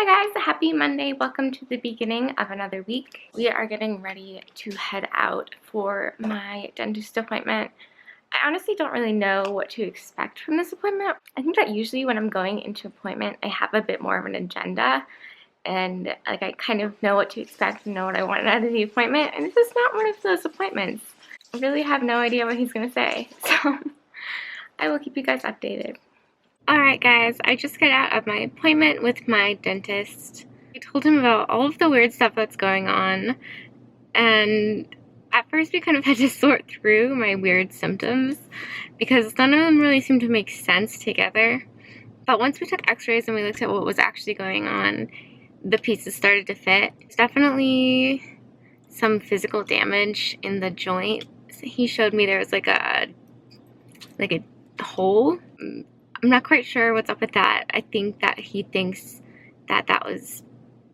Hi guys, happy Monday. Welcome to the beginning of another week. We are getting ready to head out for my dentist appointment. I honestly don't really know what to expect from this appointment. I think that usually when I'm going into an appointment, I have a bit more of an agenda and I kind of know what to expect and know what I want out of the appointment, and this is not one of those appointments. I really have no idea what he's going to say, so I will keep you guys updated. Alright guys, I just got out of my appointment with my dentist. I told him about all of the weird stuff that's going on, and at first we kind of had to sort through my weird symptoms because none of them really seemed to make sense together. But once we took x-rays and we looked at what was actually going on, the pieces started to fit. It's definitely some physical damage in the joint. He showed me there was like a hole. I'm not quite sure what's up with that. I think that he thinks that that was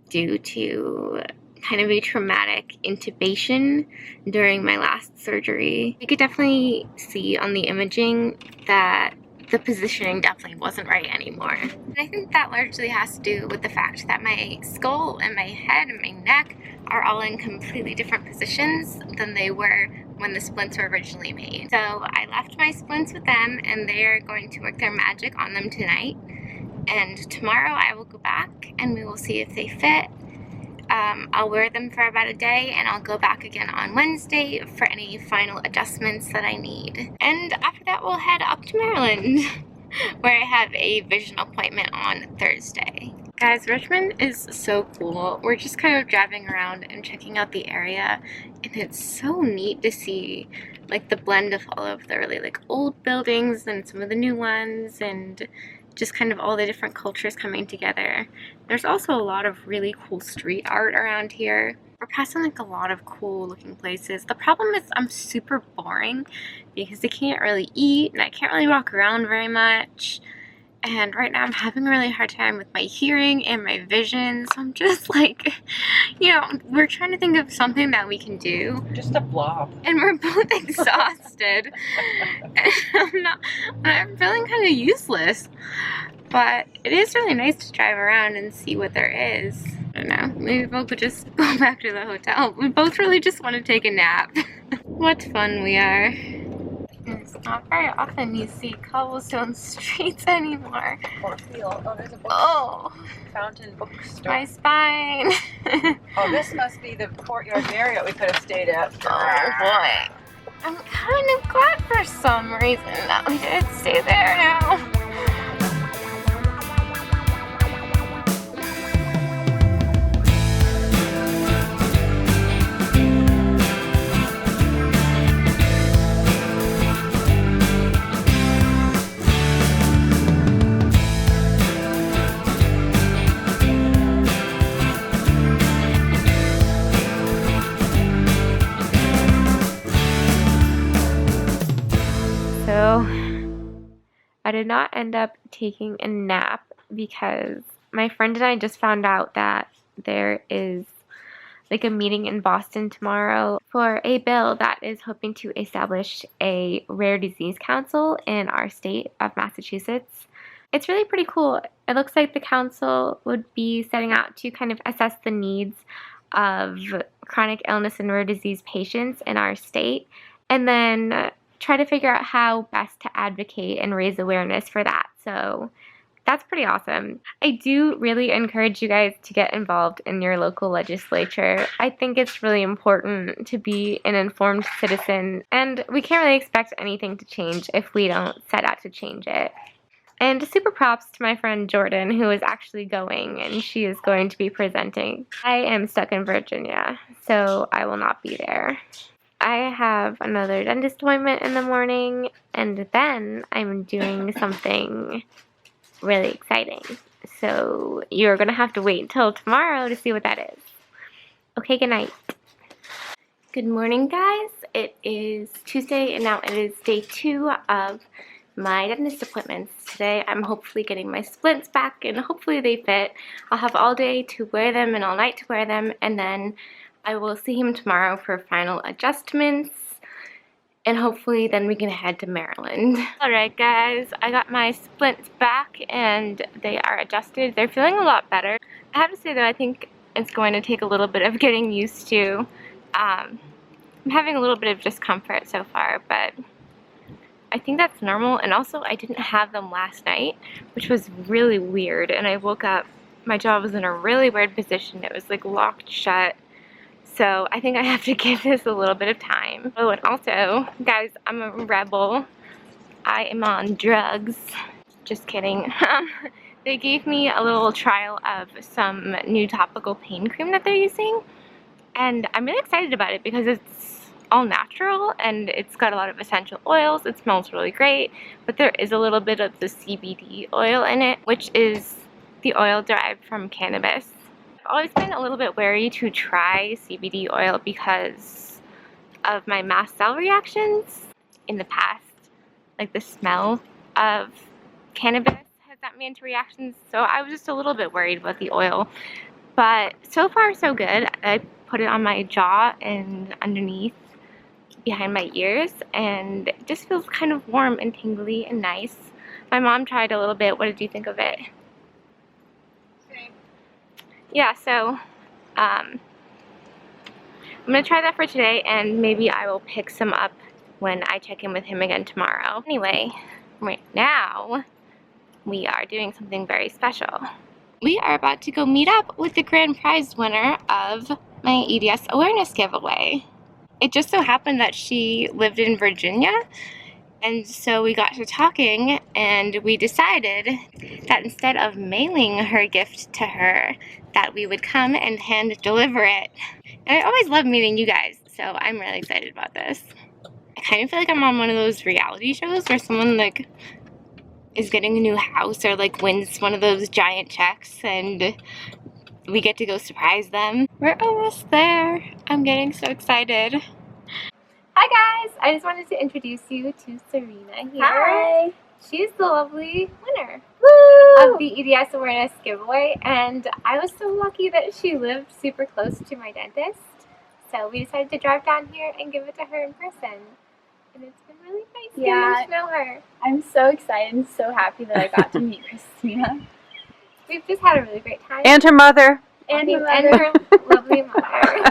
due to kind of a traumatic intubation during my last surgery. You could definitely see on the imaging that the positioning definitely wasn't right anymore. And I think that largely has to do with the fact that my skull and my head and my neck are all in completely different positions than they were when the splints were originally made. So I left my splints with them and they are going to work their magic on them tonight. And tomorrow I will go back and we will see if they fit. I'll wear them for about a day and I'll go back again on Wednesday for any final adjustments that I need. And after that we'll head up to Maryland where I have a vision appointment on Thursday. Guys, Richmond is so cool. We're just kind of driving around and checking out the area, and it's so neat to see like the blend of all of the really like old buildings and some of the new ones, and just kind of all the different cultures coming together. There's also a lot of really cool street art around here. We're passing like a lot of cool looking places. The problem is I'm super boring because I can't really eat and I can't really walk around very much. And right now I'm having a really hard time with my hearing and my vision, so I'm just like, you know, we're trying to think of something that we can do. Just a blob. And we're both exhausted. And I'm feeling kind of useless. But it is really nice to drive around and see what there is. I don't know, maybe we'll just go back to the hotel. We both really just want to take a nap. What fun we are. It's not very often you see cobblestone streets anymore. Or field. Oh, there's a bookstore. Oh, Fountain bookstore. my spine. Oh, this must be the Courtyard Marriott we could have stayed at. Oh boy. I'm kind of glad for some reason that we did stay there now. So I did not end up taking a nap because my friend and I just found out that there is like a meeting in Boston tomorrow for a bill that is hoping to establish a rare disease council in our state of Massachusetts. It's really pretty cool. It looks like the council would be setting out to kind of assess the needs of chronic illness and rare disease patients in our state, and then try to figure out how best to advocate and raise awareness for that. So that's pretty awesome. I do really encourage you guys to get involved in your local legislature. I think it's really important to be an informed citizen, and we can't really expect anything to change if we don't set out to change it. And super props to my friend Jordan, who is actually going, and she is going to be presenting. I am stuck in Virginia, so I will not be there. I have another dentist appointment in the morning, and then I'm doing something really exciting. So you're going to have to wait until tomorrow to see what that is. Okay, good night. Good morning, guys. It is Tuesday, and now it is day 2 of my dentist appointments. Today I'm hopefully getting my splints back, and hopefully they fit. I'll have all day to wear them and all night to wear them, and then I will see him tomorrow for final adjustments. and hopefully then we can head to Maryland. Alright guys, I got my splints back and they are adjusted. They're feeling a lot better. I have to say though, I think it's going to take a little bit of getting used to. I'm having a little bit of discomfort so far, but I think that's normal. And also I didn't have them last night, which was really weird, and I woke up, my jaw was in a really weird position. It was like locked shut. So I think I have to give this a little bit of time. Oh, and also, guys, I'm a rebel. I am on drugs. Just kidding. They gave me a little trial of some new topical pain cream that they're using. And I'm really excited about it because it's all natural and it's got a lot of essential oils. It smells really great, but there is a little bit of the CBD oil in it, which is the oil derived from cannabis. I've always been a little bit wary to try CBD oil because of my mast cell reactions in the past. Like the smell of cannabis has got me into reactions, so I was just a little bit worried about the oil. But so far so good. I put it on my jaw and underneath behind my ears, and it just feels kind of warm and tingly and nice. My mom tried a little bit. What did you think of it? Yeah, so I'm gonna try that for today, and maybe I will pick some up when I check in with him again tomorrow. Anyway, right now we are doing something very special. We are about to go meet up with the grand prize winner of my EDS awareness giveaway. It just so happened that she lived in Virginia, and so we got to talking and we decided that instead of mailing her gift to her, that we would come and hand deliver it. And I always love meeting you guys, so I'm really excited about this. I kind of feel like I'm on one of those reality shows where someone like is getting a new house or like wins one of those giant checks and we get to go surprise them. We're almost there. I'm getting so excited. Hi guys! I just wanted to introduce you to Serena here. Hi! She's the lovely winner Woo! of the EDS awareness giveaway, and I was so lucky that she lived super close to my dentist. So we decided to drive down here and give it to her in person. And it's been really nice getting to know her. I'm so excited and so happy that I got to meet Christina. We've just had a really great time. And her mother. And her lovely mother.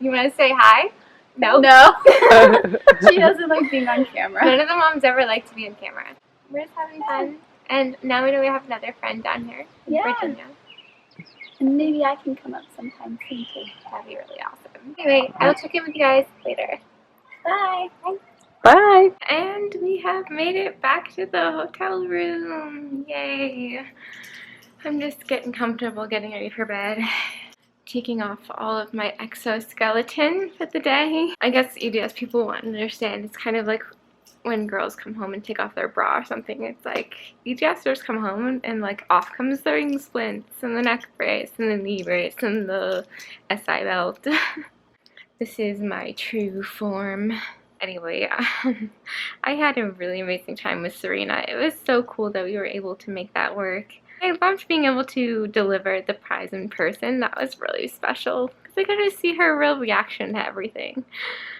You want to say hi? No? No. She doesn't like being on camera. None of the moms ever like to be on camera. We're just having fun. And now we know we have another friend down here in Virginia. And maybe I can come up sometime soon too. That'd be really awesome. Anyway, I will check in with you guys later. Bye. Bye. Bye. And we have made it back to the hotel room. Yay. I'm just getting comfortable, getting ready for bed. Taking off all of my exoskeleton for the day. I guess EDS people won't understand. It's kind of like when girls come home and take off their bra or something. It's like EDSers come home and like off comes the ring splints and the neck brace and the knee brace and the SI belt. This is my true form. Anyway, I had a really amazing time with Serena. It was so cool that we were able to make that work. I loved being able to deliver the prize in person. That was really special because I got to see her real reaction to everything.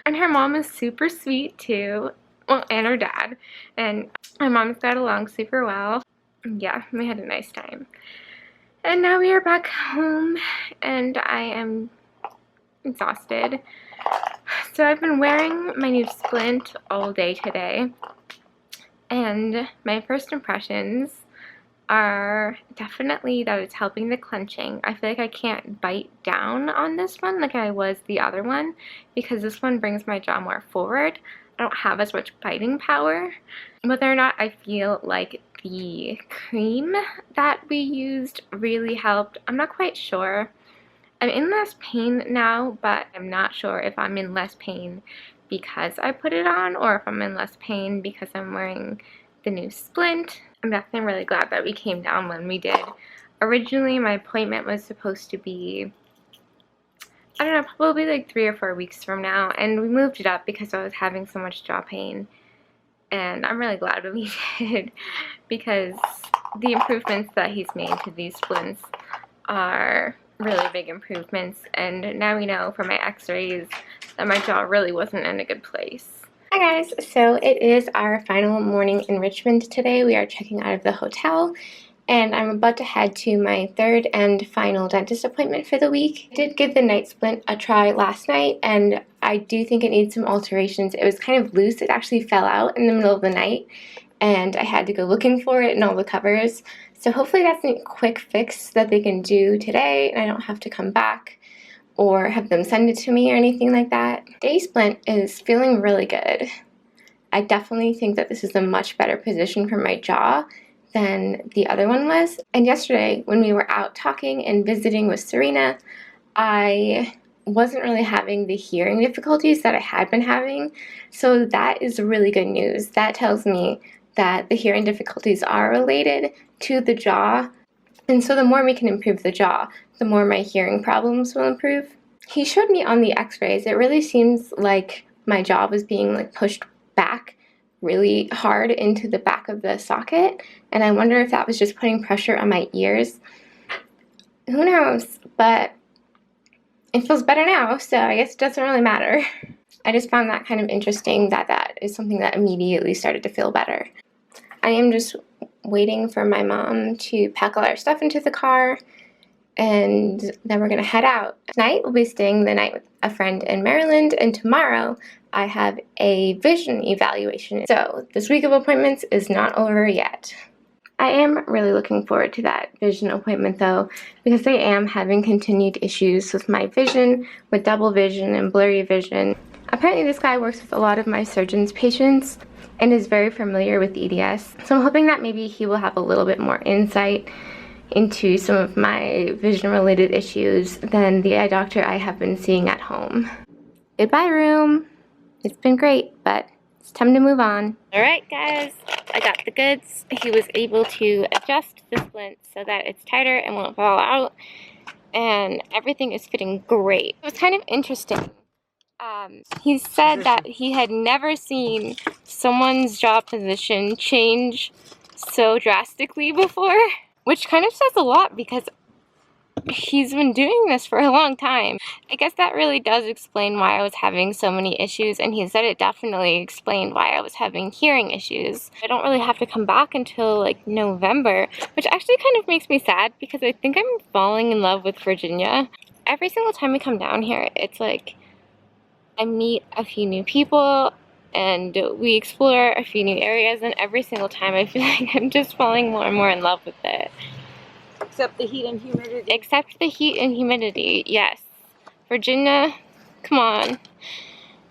And her mom is super sweet too. Well, and her dad. And my mom got along super well. Yeah, we had a nice time. And now we are back home and I am exhausted. So I've been wearing my new Splint all day today. And my first impressions are definitely that it's helping the clenching. I feel like I can't bite down on this one like I was the other one because this one brings my jaw more forward. I don't have as much biting power. Whether or not I feel like the cream that we used really helped, I'm not quite sure. I'm in less pain now, but I'm not sure if I'm in less pain because I put it on or if I'm in less pain because I'm wearing the new Splint. I'm definitely really glad that we came down when we did. Originally, my appointment was supposed to be, I don't know, probably like 3 or 4 weeks from now, and we moved it up because I was having so much jaw pain. And I'm really glad that we did because the improvements that he's made to these splints are really big improvements, and now we know from my x-rays that my jaw really wasn't in a good place. Hi guys, so it is our final morning in Richmond today. We are checking out of the hotel, and I'm about to head to my third and final dentist appointment for the week. I did give the night splint a try last night, and I do think it needs some alterations. It was kind of loose. It actually fell out in the middle of the night, and I had to go looking for it in all the covers. So hopefully that's a quick fix that they can do today, and I don't have to come back or have them send it to me or anything like that. Day splint is feeling really good. I definitely think that this is a much better position for my jaw than the other one was. And yesterday when we were out talking and visiting with Serena, I wasn't really having the hearing difficulties that I had been having. So that is really good news. That tells me that the hearing difficulties are related to the jaw. And so the more we can improve the jaw, the more my hearing problems will improve. He showed me on the x-rays, it really seems like my jaw was being like pushed back really hard into the back of the socket, and I wonder if that was just putting pressure on my ears. Who knows, but it feels better now, so I guess it doesn't really matter. I just found that kind of interesting that that is something that immediately started to feel better. I am just waiting for my mom to pack all our stuff into the car, and then we're gonna head out. Tonight we'll be staying the night with a friend in Maryland, and tomorrow I have a vision evaluation. So this week of appointments is not over yet. I am really looking forward to that vision appointment though, because I am having continued issues with my vision, with double vision and blurry vision. Apparently this guy works with a lot of my surgeon's patients and is very familiar with EDS, so I'm hoping that maybe he will have a little bit more insight into some of my vision related issues than the eye doctor I have been seeing at home. Goodbye room. It's been great, but it's time to move on. Alright guys, I got the goods. He was able to adjust the splint so that it's tighter and won't fall out, and everything is fitting great. It was kind of interesting. He said that he had never seen someone's jaw position change so drastically before, which kind of says a lot because he's been doing this for a long time. I guess that really does explain why I was having so many issues, and he said it definitely explained why I was having hearing issues. I don't really have to come back until like November, which actually kind of makes me sad because I think I'm falling in love with Virginia. Every single time we come down here, it's like I meet a few new people and we explore a few new areas, and every single time I feel like I'm just falling more and more in love with it. Except the heat and humidity. Except the heat and humidity, yes. Virginia, come on.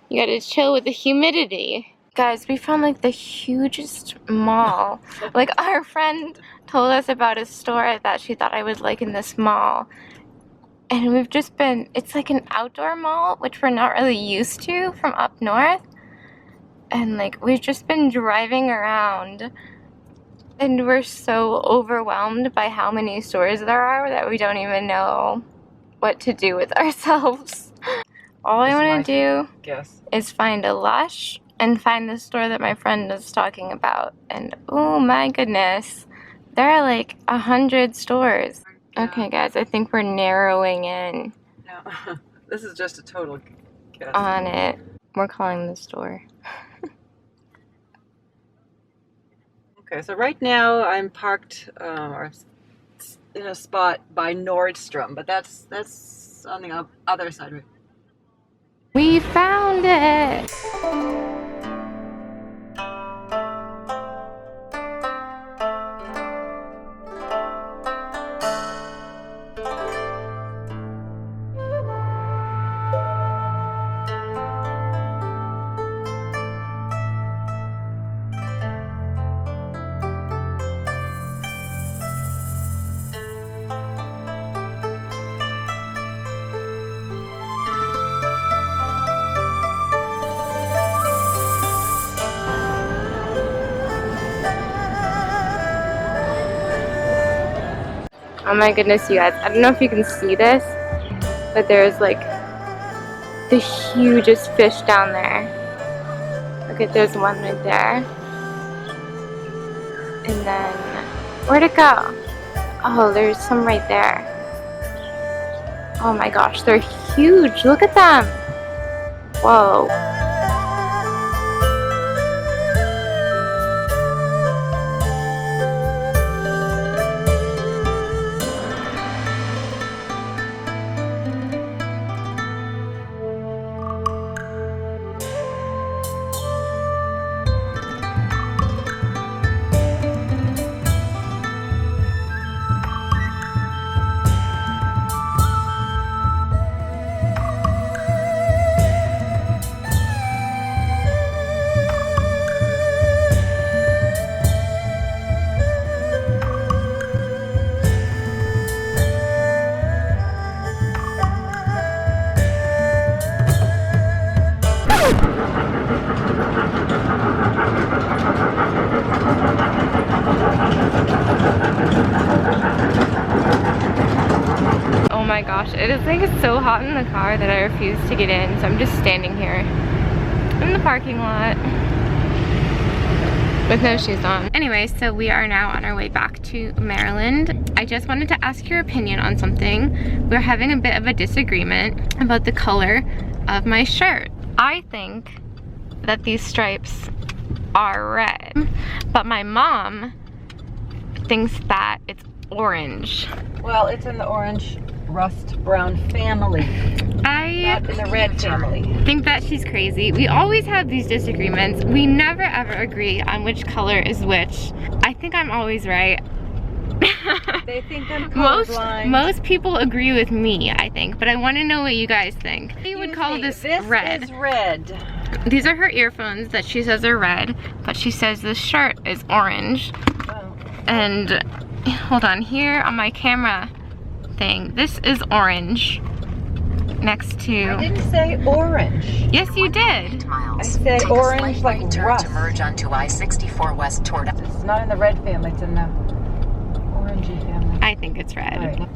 You gotta chill with the humidity. Guys, we found like the hugest mall. Like our friend told us about a store that she thought I would like in this mall. And we've just been, it's like an outdoor mall, which we're not really used to from up north. And like, we've just been driving around and we're so overwhelmed by how many stores there are that we don't even know what to do with ourselves. All I want to do is find a Lush and find the store that my friend is talking about. And oh my goodness, there are like 100 stores. Okay guys, I think we're narrowing in. No, this is just a total guess. On it. We're calling the store. Okay, so right now I'm parked in a spot by Nordstrom, but that's on the other side, right? We found it! Oh my goodness, you guys. I don't know if you can see this, but there's like the hugest fish down there. Look at, there's one right there. And then, where'd it go? Oh, there's some right there. Oh my gosh, they're huge. Look at them. Whoa. Oh my gosh, it is like so hot in the car that I refuse to get in, so I'm just standing here in the parking lot with no shoes on. Anyway, so we are now on our way back to Maryland. I just wanted to ask your opinion on something. We're having a bit of a disagreement about the color of my shirt. I think that these stripes are red, but my mom thinks that it's orange. Well, it's in the orange rust brown family. Not in the red family. Think that she's crazy. We always have these disagreements. We never ever agree on which color is which. I think I'm always right. They think I'm colorblind. Most people agree with me, I think, but I want to know what you guys think. You would call this red. This is red. These are her earphones that she says are red, but she says this shirt is orange. Oh. And hold on, here on my camera thing, this is orange. Next to... I didn't say orange. Yes, you did. I said orange like rust. To merge onto I-64 west toward... It's not in the red family, it's in the orangey family. I think it's red. All right.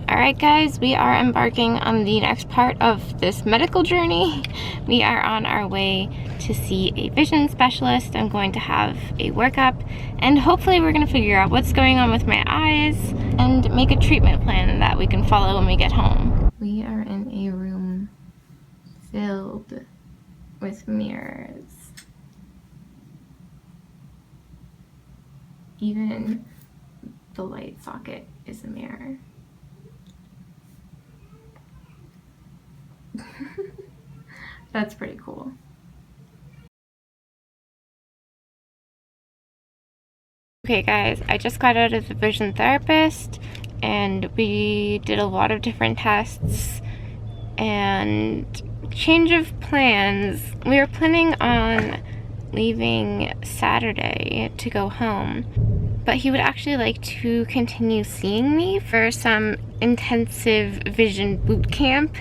Alright guys, we are embarking on the next part of this medical journey. We are on our way to see a vision specialist. I'm going to have a workup, and hopefully we're going to figure out what's going on with my eyes and make a treatment plan that we can follow when we get home. We are in a room filled with mirrors. Even the light socket is a mirror. That's pretty cool. Okay guys, I just got out of the vision therapist and we did a lot of different tests and change of plans. We were planning on leaving Saturday to go home, but he would actually like to continue seeing me for some intensive vision boot camp.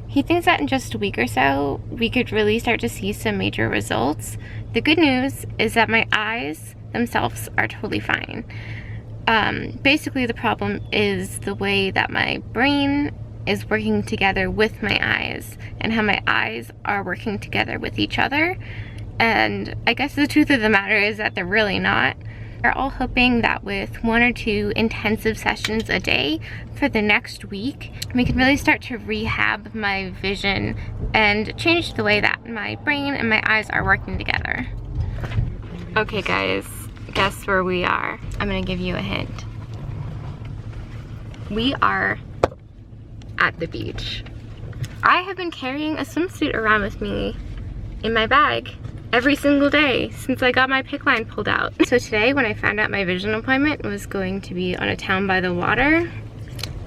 He thinks that in just a week or so, we could really start to see some major results. The good news is that my eyes themselves are totally fine. Basically, the problem is the way that my brain is working together with my eyes and how my eyes are working together with each other. And I guess the truth of the matter is that they're really not. We're all hoping that with 1 or 2 intensive sessions a day for the next week, we can really start to rehab my vision and change the way that my brain and my eyes are working together. Okay guys, guess where we are? I'm gonna give you a hint. We are at the beach. I have been carrying a swimsuit around with me in my bag every single day since I got my PICC line pulled out. So today, when I found out my vision appointment was going to be on a town by the water,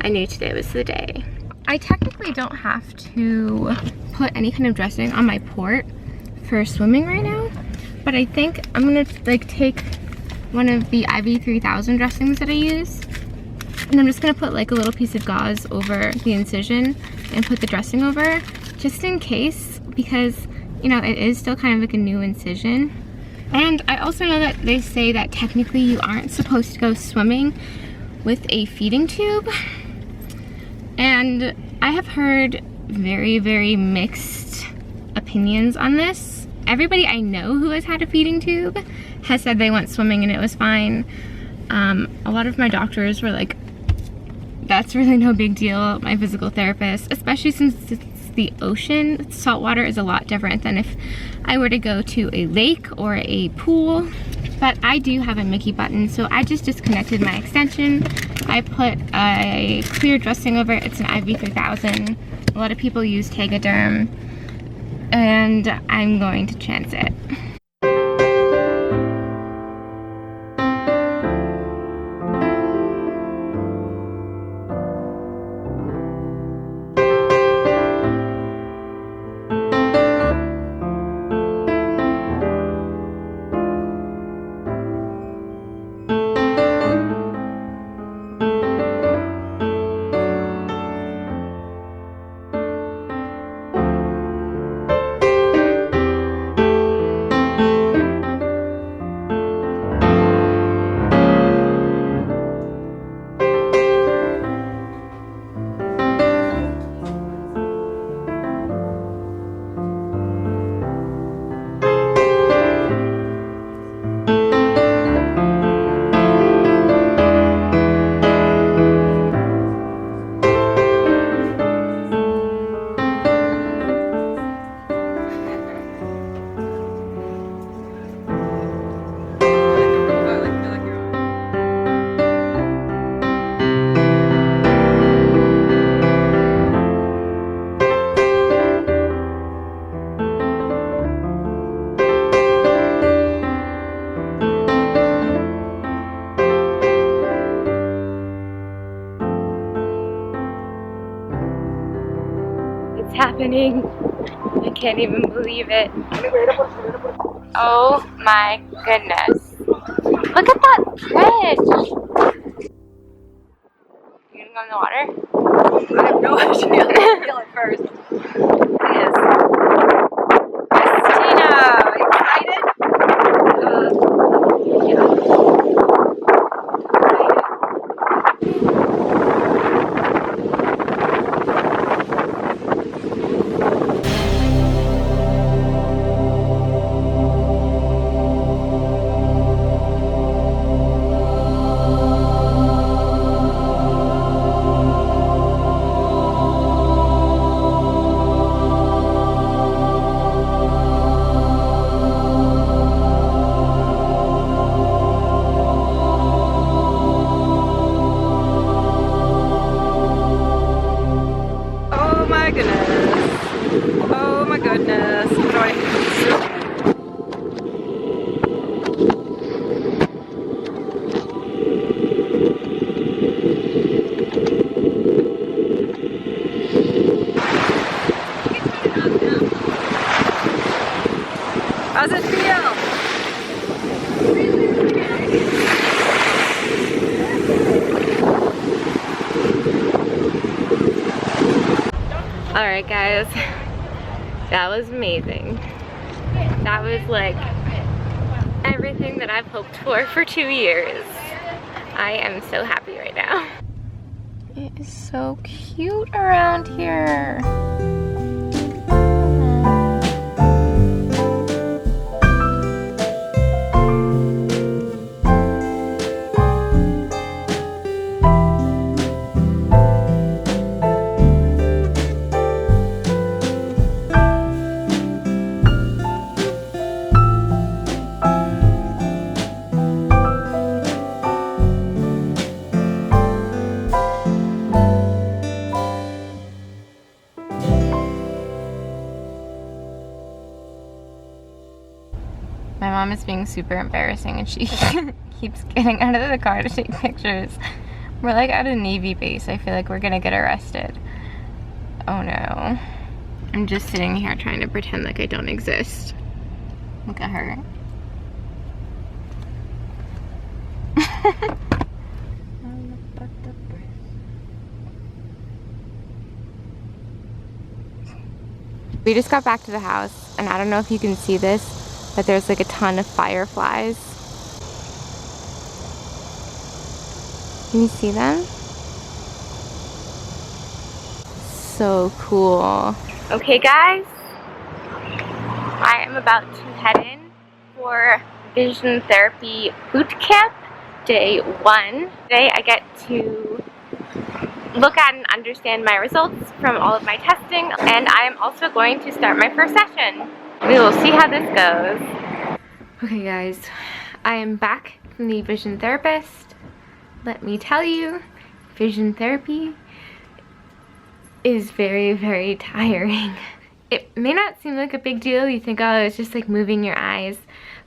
I knew today was the day. I technically don't have to put any kind of dressing on my port for swimming right now, but I think I'm gonna like take one of the IV 3000 dressings that I use, and I'm just gonna put like a little piece of gauze over the incision and put the dressing over, just in case, because you know, it is still kind of like a new incision. And I also know that they say that technically you aren't supposed to go swimming with a feeding tube. And I have heard very, very mixed opinions on this. Everybody I know who has had a feeding tube has said they went swimming and it was fine. A lot of my doctors were like that's really no big deal, my physical therapist, especially since it's the ocean. Saltwater is a lot different than if I were to go to a lake or a pool. But I do have a Mickey button, so I just disconnected my extension. I put a clear dressing over it. It's an IV3000. A lot of people use Tegaderm, and I'm going to chance it. It's happening. I can't even believe it. Oh my goodness. Look at that fish! You gonna go in the water? I have no idea. I'll feel it first. Yes. Christina, excited? Oh my goodness. What do I do? How's it feel? Alright guys, that was amazing. That was like everything that I've hoped for 2 years. I am so happy right now. It is so cute around here. My mom is being super embarrassing and she keeps getting out of the car to take pictures. We're like at a Navy base. I feel like we're gonna get arrested. Oh no. I'm just sitting here trying to pretend like I don't exist. Look at her. We just got back to the house and I don't know if you can see this, but there's like a ton of fireflies. Can you see them? So cool. Okay guys, I am about to head in for vision therapy boot camp day 1. Today I get to look at and understand my results from all of my testing, and I am also going to start my first session. We will see how this goes. Okay guys, I am back from the vision therapist. Let me tell you, vision therapy is very, very tiring. It may not seem like a big deal. You think, oh, it's just like moving your eyes.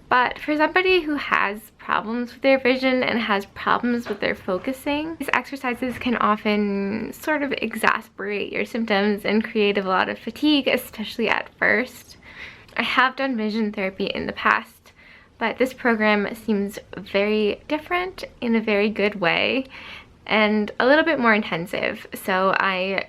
But for somebody who has problems with their vision and has problems with their focusing, these exercises can often sort of exasperate your symptoms and create a lot of fatigue, especially at first. I have done vision therapy in the past, but this program seems very different in a very good way and a little bit more intensive. So I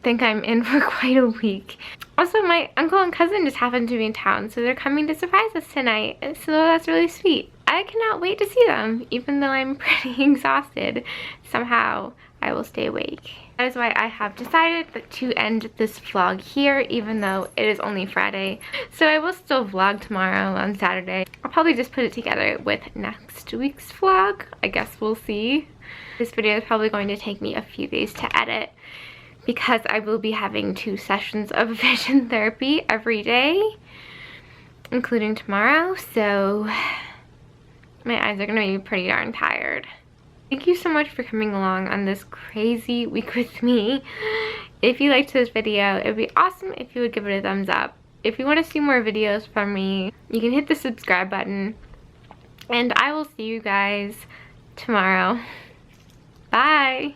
think I'm in for quite a week. Also, my uncle and cousin just happened to be in town, so they're coming to surprise us tonight, so that's really sweet. I cannot wait to see them, even though I'm pretty exhausted. Somehow, I will stay awake. That is why I have decided to end this vlog here, even though it is only Friday. So I will still vlog tomorrow on Saturday. I'll probably just put it together with next week's vlog. I guess we'll see. This video is probably going to take me a few days to edit, because I will be having 2 sessions of vision therapy every day, including tomorrow, so my eyes are gonna be pretty darn tired. Thank you so much for coming along on this crazy week with me. If you liked this video, it would be awesome if you would give it a thumbs up. If you want to see more videos from me, you can hit the subscribe button, and I will see you guys tomorrow. Bye!